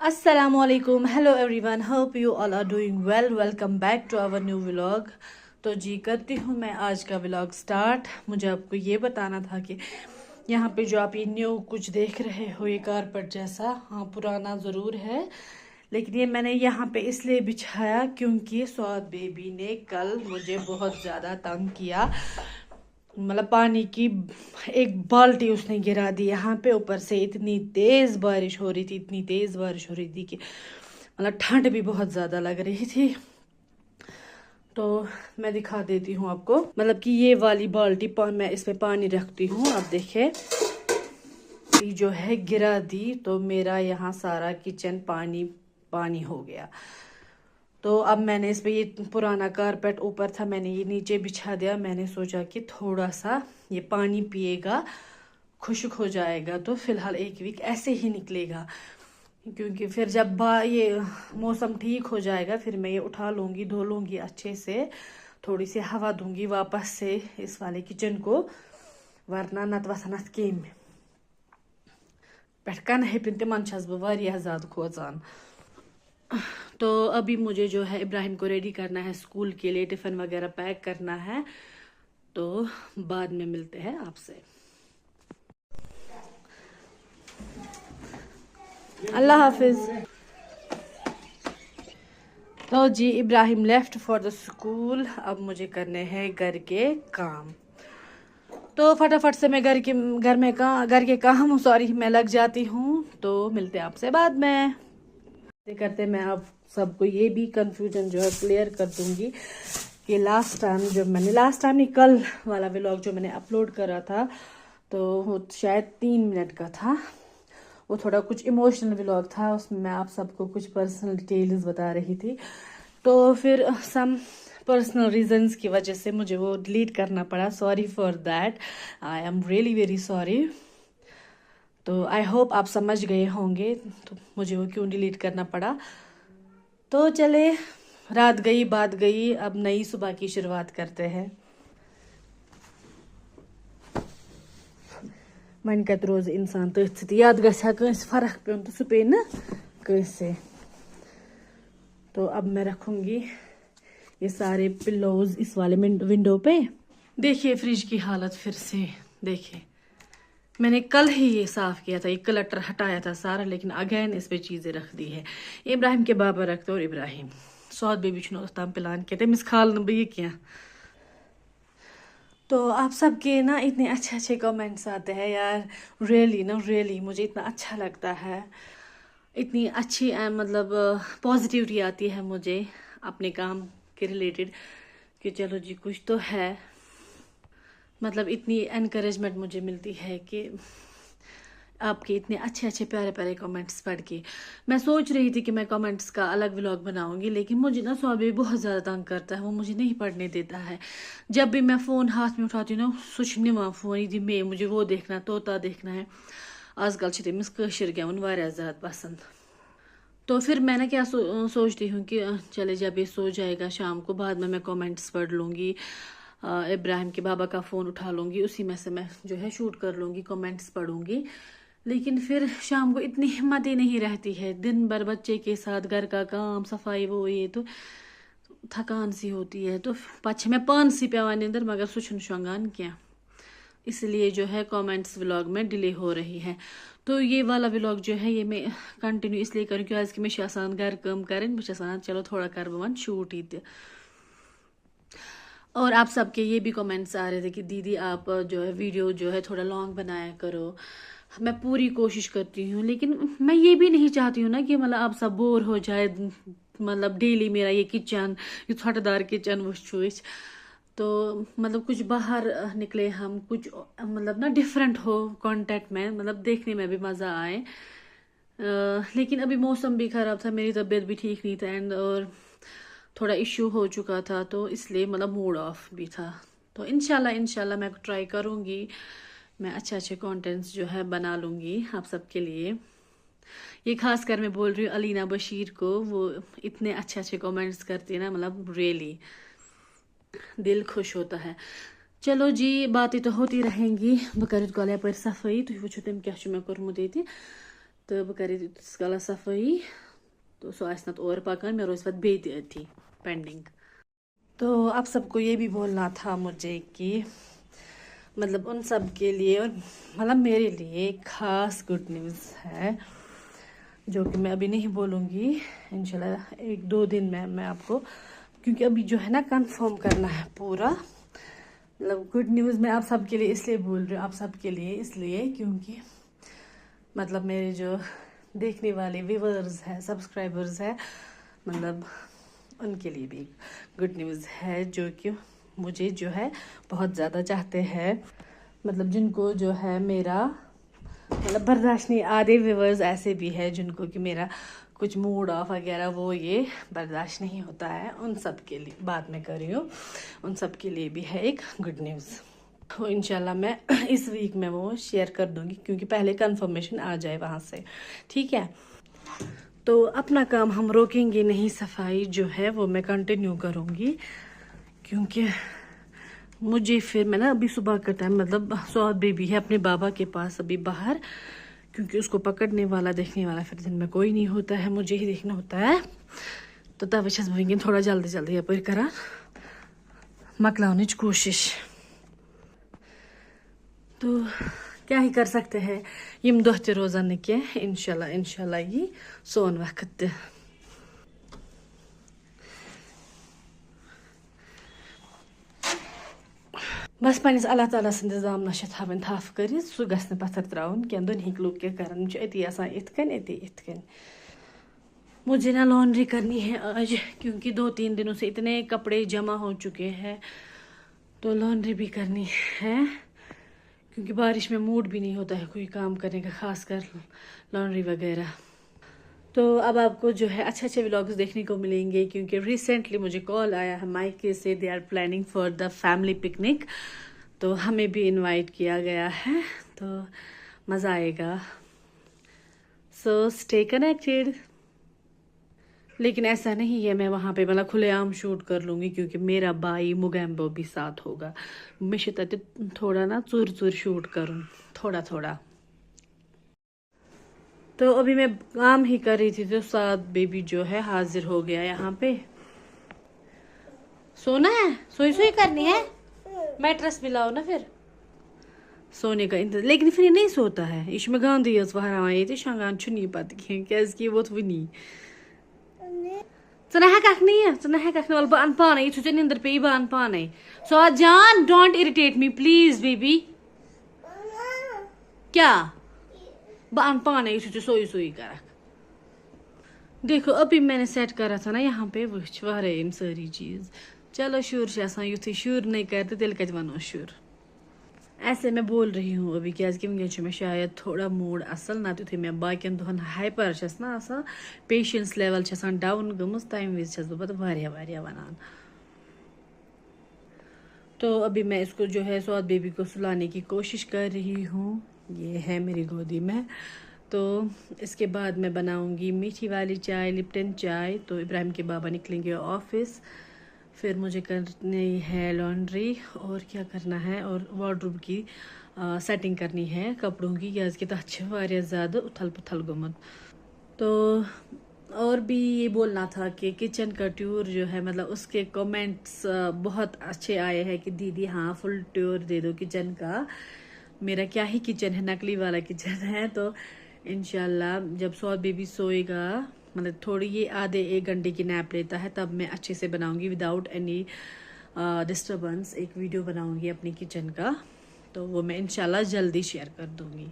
Assalamualaikum. Hello everyone. Hope you all are doing well. Welcome back to our new vlog. تو جی کرتی ہوں میں آج کا ولاگ سٹارٹ. مجھے آپ کو یہ بتانا تھا کہ یہاں پہ جو آپ یہ نیو کچھ دیکھ رہے ہو یہ کارپیٹ جیسا، ہاں پرانا ضرور ہے لیکن یہ میں نے یہاں پہ اس لیے بچھایا کیونکہ سعود بیبی نے کل مجھے بہت زیادہ تنگ کیا. مطلب پانی کی ایک بالٹی اس نے گرا دی یہاں پہ، اوپر سے اتنی تیز بارش ہو رہی تھی کہ مطلب ٹھنڈ بھی بہت زیادہ لگ رہی تھی. تو میں دکھا دیتی ہوں آپ کو، مطلب کہ یہ والی بالٹی میں اس میں پانی رکھتی ہوں. اب دیکھیں یہ جو ہے گرا دی تو میرا یہاں سارا کچن پانی ہو گیا. تو اب میں نے اس پہ یہ پرانا کارپیٹ اوپر تھا، میں نے یہ نیچے بچھا دیا. میں نے سوچا کہ تھوڑا سا یہ پانی پیے گا، خشک ہو جائے گا تو فی الحال ایک ویک ایسے ہی نکلے گا، کیونکہ پھر جب یہ موسم ٹھیک ہو جائے گا پھر میں یہ اٹھا لوں گی، دھو لوں گی اچھے سے، تھوڑی سی ہوا دوں گی واپس سے اس والے کچن کو، ورنہ نت وسن ات کیم پہ کن ہپن تمن چھس بہ واریاہ زیادہ کھوژان. تو ابھی مجھے جو ہے ابراہیم کو ریڈی کرنا ہے اسکول کے لیے، ٹفن وغیرہ پیک کرنا ہے، تو بعد میں ملتے ہیں آپ سے. اللہ حافظ. تو جی ابراہیم لیفٹ فار دا اسکول. اب مجھے کرنے ہیں گھر کے کام، تو فٹافٹ سے میں گھر کے کام میں لگ جاتی ہوں. تو ملتے ہیں آپ سے بعد میں. کرتے میں آپ سب کو یہ بھی کنفیوژن جو ہے کلیئر کر دوں گی کہ لاسٹ ٹائم نہیں، کل والا ولاگ جو میں نے اپلوڈ کرا تھا تو وہ شاید 3 منٹ کا تھا، وہ تھوڑا کچھ ایموشنل ولاگ تھا، اس میں آپ سب کو کچھ پرسنل ڈیٹیلز بتا رہی تھی. تو پھر سم پرسنل ریزنز کی وجہ سے مجھے وہ ڈیلیٹ کرنا پڑا. Sorry for that, I am really very sorry. تو آئی ہوپ آپ سمجھ گئے ہوں گے تو مجھے وہ کیوں ڈیلیٹ کرنا پڑا. تو چلے، رات گئی بات گئی، اب نئی صبح کی شروعات کرتے ہیں. من کت روز انسان تھی سی یاد گھا کنس فرق پیون تو سہ پی نا کنسے. تو اب میں رکھوں گی یہ سارے پلوز اس والے ونڈو پہ. دیکھیے فریج کی حالت پھر سے، دیکھیے میں نے کل ہی یہ صاف کیا تھا، یہ کلٹر ہٹایا تھا سارا، لیکن اگین اس پہ چیزیں رکھ دی ہے. ابراہیم کے بابا رکھتے اور ابراہیم سعود بیبی چھن تام پلان کیا تمس کھال نہ بہ کی. تو آپ سب کے نا اتنے اچھے کمنٹس آتے ہیں یار، ریئلی مجھے اتنا اچھا لگتا ہے، اتنی اچھی مطلب پازیٹیوٹی آتی ہے مجھے اپنے کام کے ریلیٹڈ کہ چلو جی کچھ تو ہے. مطلب اتنی انکریجمنٹ مجھے ملتی ہے کہ آپ کے اتنے اچھے پیارے کمنٹس پڑھ کے. میں سوچ رہی تھی کہ میں کمنٹس کا الگ ولاگ بناؤں گی، لیکن مجھے نا سعود بھی بہت زیادہ تنگ کرتا ہے، وہ مجھے نہیں پڑھنے دیتا ہے. جب بھی میں فون ہاتھ میں اٹھاتی ہوں نا سوچ نوان فون یہ مجھے وہ دیکھنا طوطا دیکھنا ہے. آج کل تمس کشر گیون واریاہ زیادہ پسند. تو پھر میں نے کیا سوچتی ہوں کہ چلے جب یہ سو جائے گا شام کو، بعد میں کمنٹس پڑھ لوں گی، ابراہیم کے بابا کا فون اٹھا لوں گی، اسی میں سے میں جو ہے شوٹ کر لوں گی، کمنٹس پڑھوں گی. لیکن پھر شام کو اتنی ہمت ہی نہیں رہتی ہے، دن بھر بچے کے ساتھ گھر کا کام صفائی وہ یہ تو تھکان سی ہوتی ہے. تو پچ میں پان سی پیوان نندر مگر سہ چھن شونگان کیا، اس لیے جو ہے کامنٹس ولاگ میں ڈیلے ہو رہی ہے. تو یہ والا ولاگ جو ہے یہ میں کنٹینیو اس لیے کروں کیازِ کہ میں آسان گھر کام کریں، بہ چھس ونان چلو تھوڑا کر بہ ون شوٹ یہ تہ. اور آپ سب کے یہ بھی کمنٹس آ رہے تھے کہ دیدی آپ جو ہے ویڈیو جو ہے تھوڑا لانگ بنایا کرو. میں پوری کوشش کرتی ہوں، لیکن میں یہ بھی نہیں چاہتی ہوں نا کہ مطلب آپ سب بور ہو جائے، مطلب ڈیلی میرا یہ کچن، یہ ژھۄٹہٕ دار کچن وٕچھ. تو مطلب کچھ باہر نکلے ہم، کچھ مطلب نا ڈفرینٹ ہو کانٹیکٹ میں، مطلب دیکھنے میں بھی مزہ آئے. لیکن ابھی موسم بھی خراب تھا، میری طبیعت بھی ٹھیک نہیں تھا، اینڈ اور تھوڑا ایشو ہو چکا تھا، تو اس لیے مطلب موڈ آف بھی تھا. تو انشاءاللہ میں ٹرائی کروں گی، میں اچھے کانٹینٹس جو ہے بنا لوں گی آپ سب کے لیے. یہ خاص کر میں بول رہی ہوں علینا بشیر کو، وہ اتنے اچھے کامنٹس کرتی ہے نا، مطلب ریئلی دل خوش ہوتا ہے. چلو جی باتیں تو ہوتی رہیں گی، بہ کر گۄڈٕ یپٲرۍ صفٲیی، تُہۍ وٕچھِو تٔمۍ کیٛاہ چھُ مےٚ کوٚرمُت ییٚتہِ. تو بہ کرے تیس کالس صفائی تو سو آسہِ نتہٕ اور پکان مےٚ روزِ پتہٕ بیٚیہِ تہِ أتھی پینڈنگ. تو اب سب کو یہ بھی بولنا تھا مجھے کہ مطلب ان سب کے لیے اور مطلب میرے لیے ایک خاص گڈ نیوز ہے جو کہ میں ابھی نہیں بولوں گی. انشاءاللہ 1-2 دن میں آپ کو، کیونکہ ابھی جو ہے نا کنفرم کرنا ہے پورا. مطلب گڈ نیوز میں آپ سب کے لیے اس لیے بول رہی ہوں، آپ سب کے لیے اس لیے کیونکہ مطلب میرے جو دیکھنے والے ویورز ہیں، سبسکرائبرز ہیں، مطلب ان کے لیے بھی گڈ نیوز ہے جو کہ مجھے جو ہے بہت زیادہ چاہتے ہیں. مطلب جن کو جو ہے میرا مطلب برداشت نہیں، آدھے ویورز ایسے بھی ہے جن کو کہ میرا کچھ موڈ آف وغیرہ وہ یہ برداشت نہیں ہوتا ہے. ان سب کے لیے بات میں کر رہی ہوں، ان سب کے لیے بھی ہے ایک گڈ نیوز. تو انشاءاللہ میں اس ویک میں وہ شیئر کر دوں گی کیونکہ پہلے کنفرمیشن آ جائے وہاں سے، ٹھیک ہے. تو اپنا کام ہم روکیں گے نہیں، صفائی جو ہے وہ میں کنٹینیو کروں گی کیونکہ مجھے پھر میں نا ابھی صبح کا ٹائم مطلب سعود بیبی ہے اپنے بابا کے پاس ابھی باہر، کیونکہ اس کو پکڑنے والا دیکھنے والا پھر دن میں کوئی نہیں ہوتا ہے، مجھے ہی دیکھنا ہوتا ہے. تو توے چھس بہ ونکین تھوڑا جلدی جلدی یپٲرۍ کران مکلاونٕچ کوشش. تو کیا ہی کر سکتے ہیں، یم دۄہ تہِ روزن نہٕ کینٛہہ. انشاءاللہ یی سون وقت تہِ. بس پنس اللہ تعالیٰ سندس دامنس تھاوٕنۍ تھپھ کٔرِتھ، سُہ گژھِ نہٕ پتھر تراوُن کینٛہہ. دُنہِکۍ لُکھ کیٛاہ کرن، یِم چھِ أتی آسان یِتھ کٔنۍ أتی کٔنۍ. مجھے نا لانڈری کرنی ہے آج کیونکہ 2-3 دنوں سے اتنے کپڑے جمع ہو چکے ہیں، تو لانڈری بھی کرنی ہے کیونکہ بارش میں موڈ بھی نہیں ہوتا ہے کوئی کام کرنے کا، خاص کر لانڈری وغیرہ. تو اب آپ کو جو ہے اچھے اچھے ولاگز دیکھنے کو ملیں گے کیونکہ ریسنٹلی مجھے کال آیا ہے مائکے سے، they are planning for the family picnic. تو ہمیں بھی انوائٹ کیا گیا ہے، تو مزہ آئے گا. So stay connected. لیکن ایسا نہیں ہے میں وہاں پہ مطلب کھلے عام شوٹ کر لوں گی کیونکہ میرا بھائی مگیمبو بھی ساتھ ہوگا. میں تتہِ تھوڑا نا ژور شوٹ کروں، تھوڑا. تو ابھی میں کام ہی کر رہی تھی تو سعد بیبی جو ہے حاضر ہو گیا یہاں پہ. سونا ہے، سوئی کرنی ہے، میٹرس بھی لاؤ نا پھر سونے کا انتظار. لیکن پھر یہ نہیں سوتا ہے، یہ میں گاندھی یٲژ وہراوان ییٚتہِ شۄنٛگان چھُنہٕ یہِ پتہٕ کینٛہہ کیٛازِکہِ یہِ ووت وُنی. ژٕ نہ ہٮ۪ککھ نہٕ وَلہٕ بہٕ اَنہٕ پانے، یِتھُے ژےٚ نِندٕر پیٚیی بہٕ اَنہٕ پانے. سعاد جان don't irritate me please baby. کیٛاہ بہٕ اَنہٕ پانے یِتھُے ژٕ سوئی کرکھ. دیکھو ابھی میں نے سیٹ کرا تھا نا یہاں پہ، وٕچھ واریاہ یِم سٲری چیٖز. چلو شُر چھُ آسان یُتھُے شُر نہیں کرِ تہٕ تیٚلہِ کتہِ وَنو شُر. ایسے میں بول رہی ہوں ابھی کیٛازِکہِ وٕنکٮ۪ن چھُ مےٚ شاید تھوڑا موڈ اصل، نتہٕ یُتھُے مےٚ باقین دۄہن ہایپر چھس نا آسان، پیشنس لیول چھِ آسان ڈاوُن گٔمٕژ، تمہِ وِزِ چھس بہٕ پتہٕ واریاہ ونان. تو ابھی میں اس کو جو ہے سعود بیبی کو سلانے کی کوشش کر رہی ہوں. یہ ہے میری گودی میں. تو اس کے بعد میں بناؤں گی میٹھی والی چائے، لپٹن چائے. تو ابراہیم کے بابا نکلیں گے آفس، پھر مجھے کرنی ہے لانڈری اور کیا کرنا ہے، اور وارڈروب کی سیٹنگ کرنی ہے کپڑوں کی کیٛازِکہِ تَتھ چھِ واریاہ زیادٕ اُتھل پُتھل گوٚمُت. تو اور بھی یہ بولنا تھا کہ کچن کا ٹور جو ہے مطلب اس کے کومنٹس بہت اچھے آئے ہیں کہ دیدی ہاں فل ٹور دے دو کچن کا. میرا کیا ہی کچن ہے، نکلی والا کچن ہے. تو انشاءاللہ جب سعود بیبی سوئے گا، مطلب تھوڑی یہ آدھے 1 گھنٹے کی نیپ لیتا ہے، تب میں اچھے سے بناؤں گی وداؤٹ اینی ڈسٹربنس ایک ویڈیو بناؤں گی اپنی کچن کا. تو وہ میں انشاءاللہ جلدی شیئر کر دوں گی.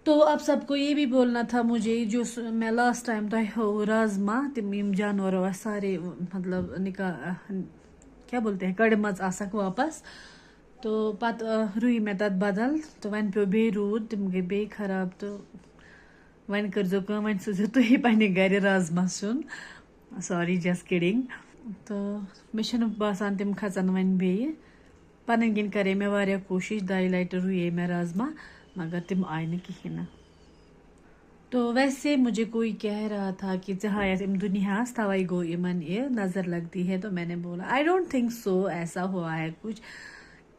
تو اب سب کو یہ بھی بولنا تھا مجھے، جو میں لاسٹ ٹائم تہ ہو رازما تم جانور سارے مطلب نکاح کیا بولتے ہیں کڑمژ آسک واپس. تو پتہٕ رُیہِ مےٚ تَتھ بدل تہٕ وۄنۍ پیوٚو بیٚیہِ روٗد، تِم گٔے بیٚیہِ خراب. تہٕ وۄنۍ کٔرۍزیو کٲم، وۄنۍ سوٗزِو تُہی پنٛنہِ گرِ رازما سیُن. ساری جسٹ کِڈِنٛگ. تہٕ مےٚ چھُنہٕ باسان تِم کھژن وۄنۍ بیٚیہِ. پنٕنۍ کِنۍ کرے مےٚ واریاہ کوٗشش، 2 لٹہِ رُیے مےٚ رازما مگر تِم آے نہٕ کِہیٖنۍ نہٕ. تو ویسے مجھے کوئی کہہ رہا تھا کہ ژےٚ ہایَتھ یِم دُنیاہس تَوَے گوٚو یِمن یہ نظر لگتی ہے. تو میں نے بولا آئی ڈونٹ تھنک سو ایسا ہوا ہے کچھ،